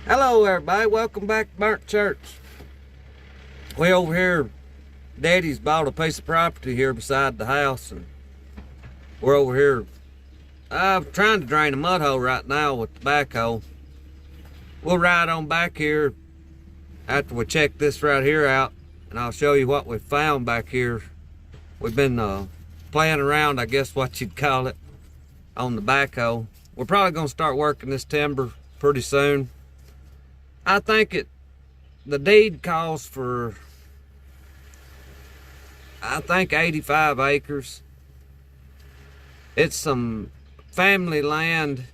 Hello everybody, welcome back to Burnt Church. We over here, Daddy's bought a piece of property here beside the house, and we're over here trying to drain a mud hole right now with the backhoe. We'll ride on back here after we check this right here out, and I'll show you what we found back here. We've been playing around, I guess what you'd call it, on the backhoe. We're probably going to start working this timber pretty soon. I think the deed calls for, I think, 85 acres. It's some family land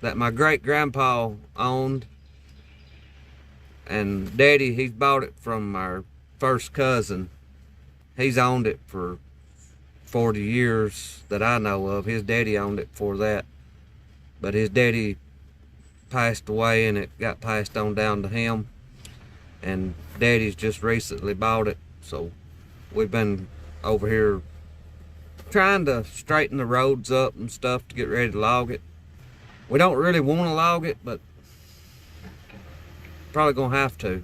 that my great-grandpa owned. And Daddy, he's bought it from our first cousin. He's owned it for 40 years that I know of. His daddy owned it before that. But his daddy passed away and it got passed on down to him, and Daddy's just recently bought it, so we've been over here trying to straighten the roads up and stuff to get ready to log it. We don't really want to log it, but probably gonna have to.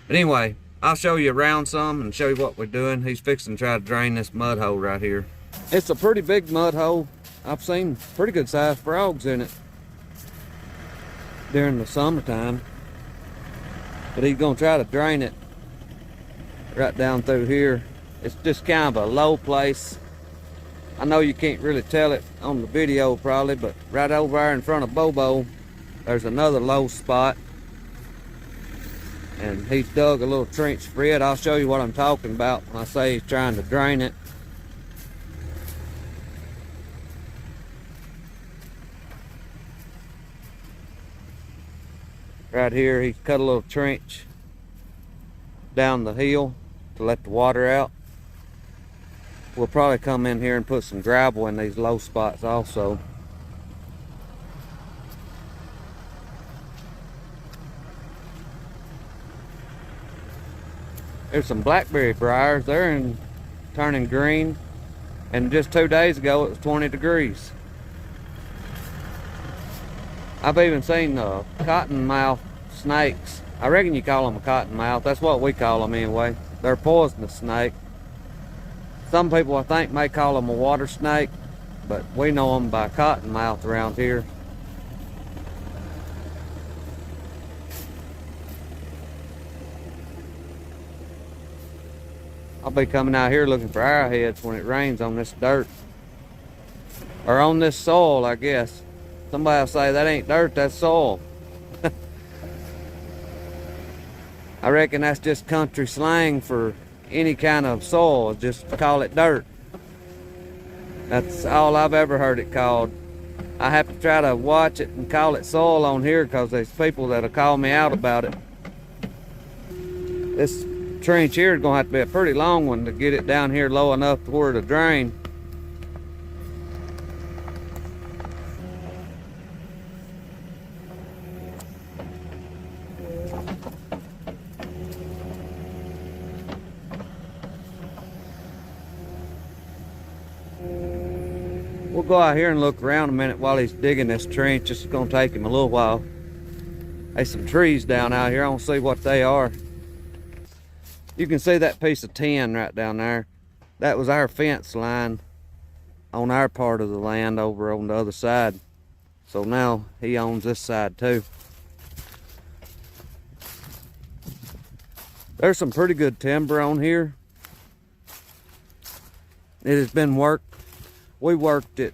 But anyway, I'll show you around some and show you what we're doing. He's fixing to try to drain this mud hole right here. It's a pretty big mud hole. I've seen pretty good sized frogs in it during the summertime, but he's gonna try to drain it right down through here. It's just kind of a low place. I know you can't really tell it on the video probably, but right over there in front of Bobo there's another low spot, and he's dug a little trench for it. I'll show you what I'm talking about when I say he's trying to drain it. Right here, he's cut a little trench down the hill to let the water out. We'll probably come in here and put some gravel in these low spots also. There's some blackberry briars. They're turning green, and just 2 days ago it was 20 degrees. I've even seen cottonmouth snakes. I reckon you call them a cottonmouth. That's what we call them anyway. They're a poisonous snake. Some people, I think, may call them a water snake, but we know them by cottonmouth around here. I'll be coming out here looking for arrowheads when it rains on this dirt. Or on this soil, I guess. Somebody will say, that ain't dirt, that's soil. I reckon that's just country slang for any kind of soil. Just call it dirt. That's all I've ever heard it called. I have to try to watch it and call it soil on here because there's people that'll call me out about it. This trench here is going to have to be a pretty long one to get it down here low enough to where it'll drain. We'll go out here and look around a minute while he's digging this trench. It's going to take him a little while. There's some trees down out here. I want to see what they are. You can see that piece of tin right down there. That was our fence line on our part of the land over on the other side. So now he owns this side too. There's some pretty good timber on here. It has been worked. We worked it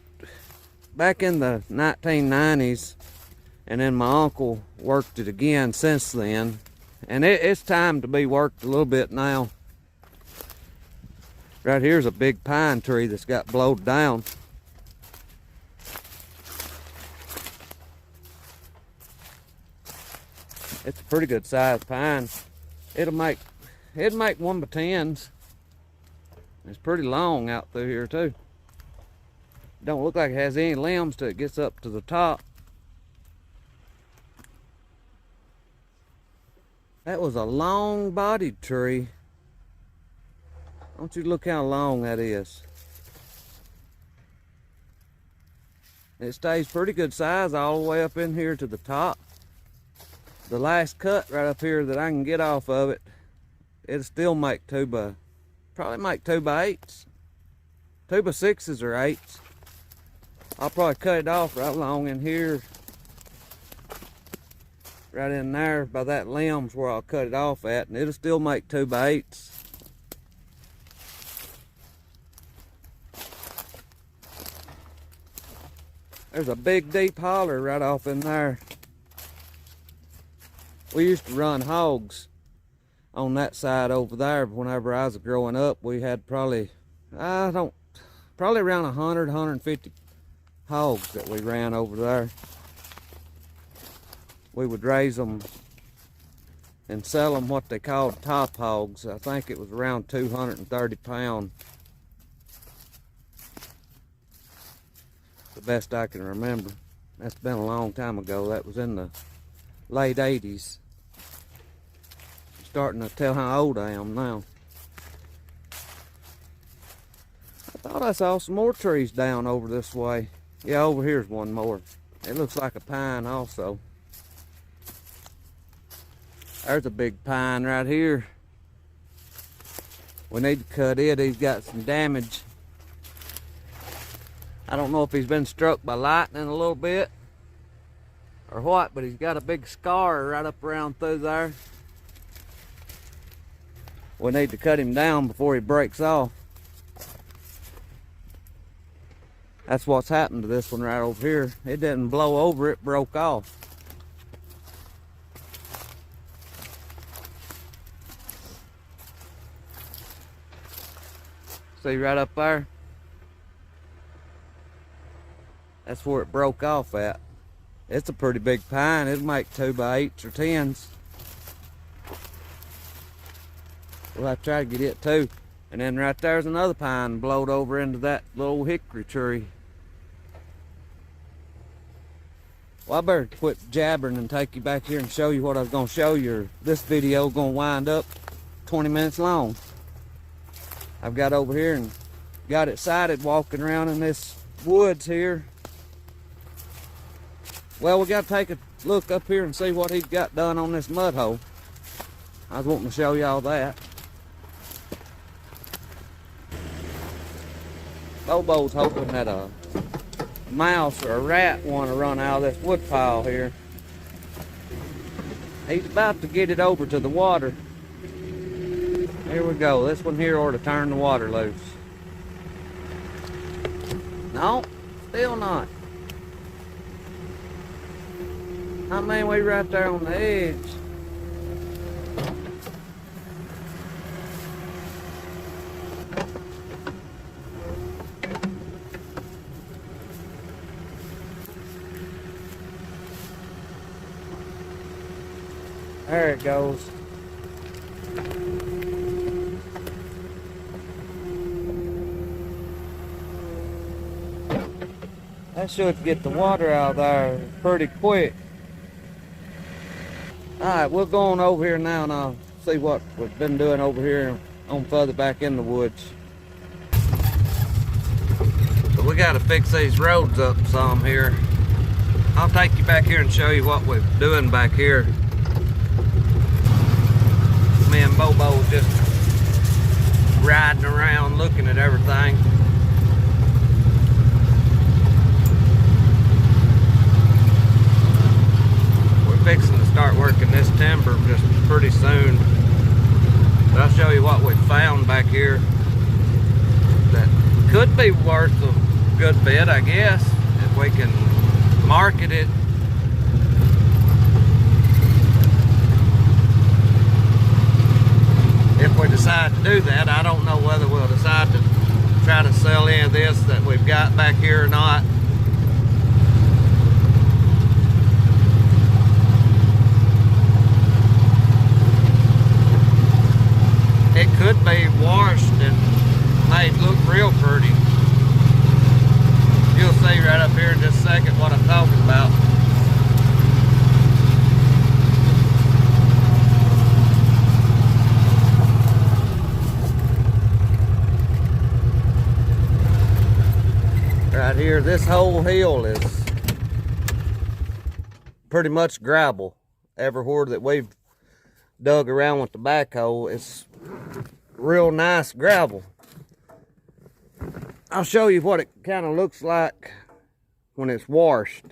back in the 1990s, and then my uncle worked it again since then. And it's time to be worked a little bit now. Right here's a big pine tree that's got blowed down. It's a pretty good sized pine. It'd make 1x10s. It's pretty long out through here too. Don't look like it has any limbs till it gets up to the top. That was a long-bodied tree. Don't you look how long that is. It stays pretty good size all the way up in here to the top. The last cut right up here that I can get off of it, it'll still make probably make 2x8s. 2x6s or 8s. I'll probably cut it off right along in here. Right in there by that limb's where I'll cut it off at, and it'll still make 2x8s. There's a big deep holler right off in there. We used to run hogs on that side over there. Whenever I was growing up, we had probably around 100, 150 hogs that we ran over there. We would raise them and sell them what they called top hogs. I think it was around 230 pounds. The best I can remember. That's been a long time ago. That was in the late 80s. I'm starting to tell how old I am now. I thought I saw some more trees down over this way. Yeah, over here's one more. It looks like a pine also. There's a big pine right here. We need to cut it. He's got some damage. I don't know if he's been struck by lightning a little bit or what, but he's got a big scar right up around through there. We need to cut him down before he breaks off. That's what's happened to this one right over here. It didn't blow over, it broke off. See right up there? That's where it broke off at. It's a pretty big pine. It'll make 2x8s or 10s. We'll have to try to get it too. And then right there's another pine blowed over into that little hickory tree. Well, I better quit jabbering and take you back here and show you what I was going to show you. This video is going to wind up 20 minutes long. I've got over here and got it sighted walking around in this woods here. Well, we got to take a look up here and see what he's got done on this mud hole. I was wanting to show y'all that. Bobo's hoping that a mouse or a rat want to run out of this wood pile here. He's about to get it over to the water. Here we go. This one here ought to turn the water loose. No, still not. I mean, we right there on the edge. There it goes. That should get the water out there pretty quick. Alright, we'll go on over here now and I'll see what we've been doing over here on further back in the woods. So we got to fix these roads up some here. I'll take you back here and show you what we're doing back here. Me and Bobo just riding around looking at everything. Fixing to start working this timber just pretty soon. But I'll show you what we found back here that could be worth a good bit, I guess, if we can market it. If we decide to do that, I don't know whether we'll decide to try to sell any of this that we've got back here or not. It could be washed and made look real pretty. You'll see right up here in just a second what I'm talking about. Right here, this whole hill is pretty much gravel. Everywhere that we've dug around with the backhoe, it's real nice gravel. I'll show you what it kind of looks like when it's washed.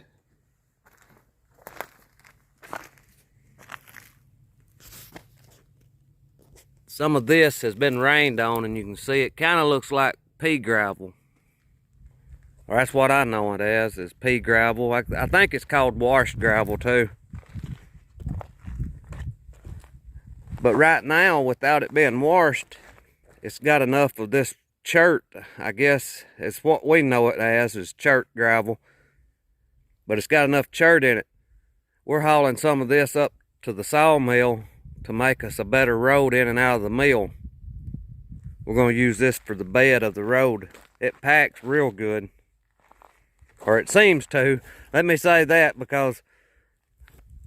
Some of this has been rained on, and you can see it kind of looks like pea gravel. Or that's what I know it as, is pea gravel. I think it's called washed gravel too. But right now, without it being washed, it's got enough of this chert, I guess. It's what we know it as, is chert gravel. But it's got enough chert in it. We're hauling some of this up to the sawmill to make us a better road in and out of the mill. We're going to use this for the bed of the road. It packs real good. Or it seems to. Let me say that, because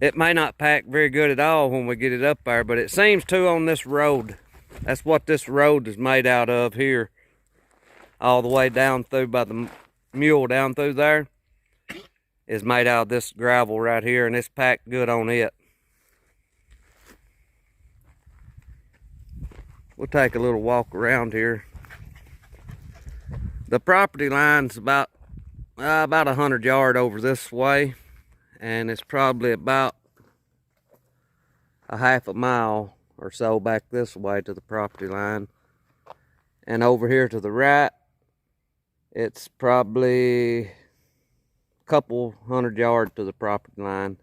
it may not pack very good at all when we get it up there, but it seems to on this road. That's what this road is made out of here. All the way down through by the mule down through there is made out of this gravel right here, and it's packed good on it. We'll take a little walk around here. The property line's about 100 yards over this way, and it's probably about a half a mile or so back this way to the property line. And over here to the right, it's probably a couple 100 yards to the property line.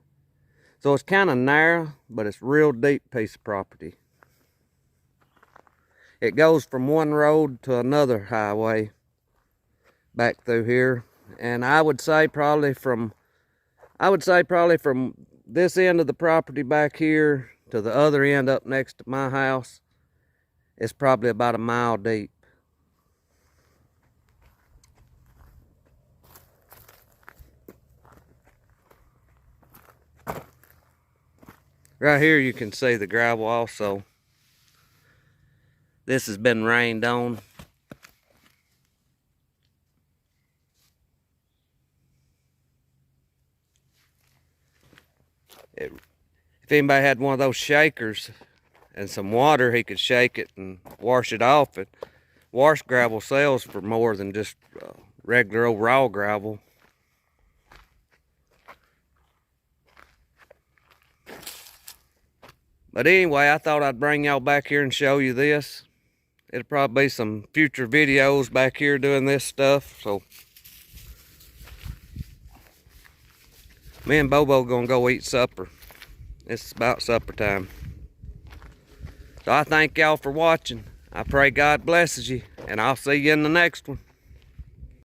So it's kind of narrow, but it's a real deep piece of property. It goes from one road to another highway back through here. And I would say probably from this end of the property back here to the other end up next to my house, it's probably about a mile deep. Right here you can see the gravel also. This has been rained on. If anybody had one of those shakers and some water, he could shake it and wash it off. And washed gravel sells for more than just regular old raw gravel. But anyway, I thought I'd bring y'all back here and show you this. It'll probably be some future videos back here doing this stuff. So me and Bobo gonna go eat supper. It's about supper time. So I thank y'all for watching. I pray God blesses you, and I'll see you in the next one.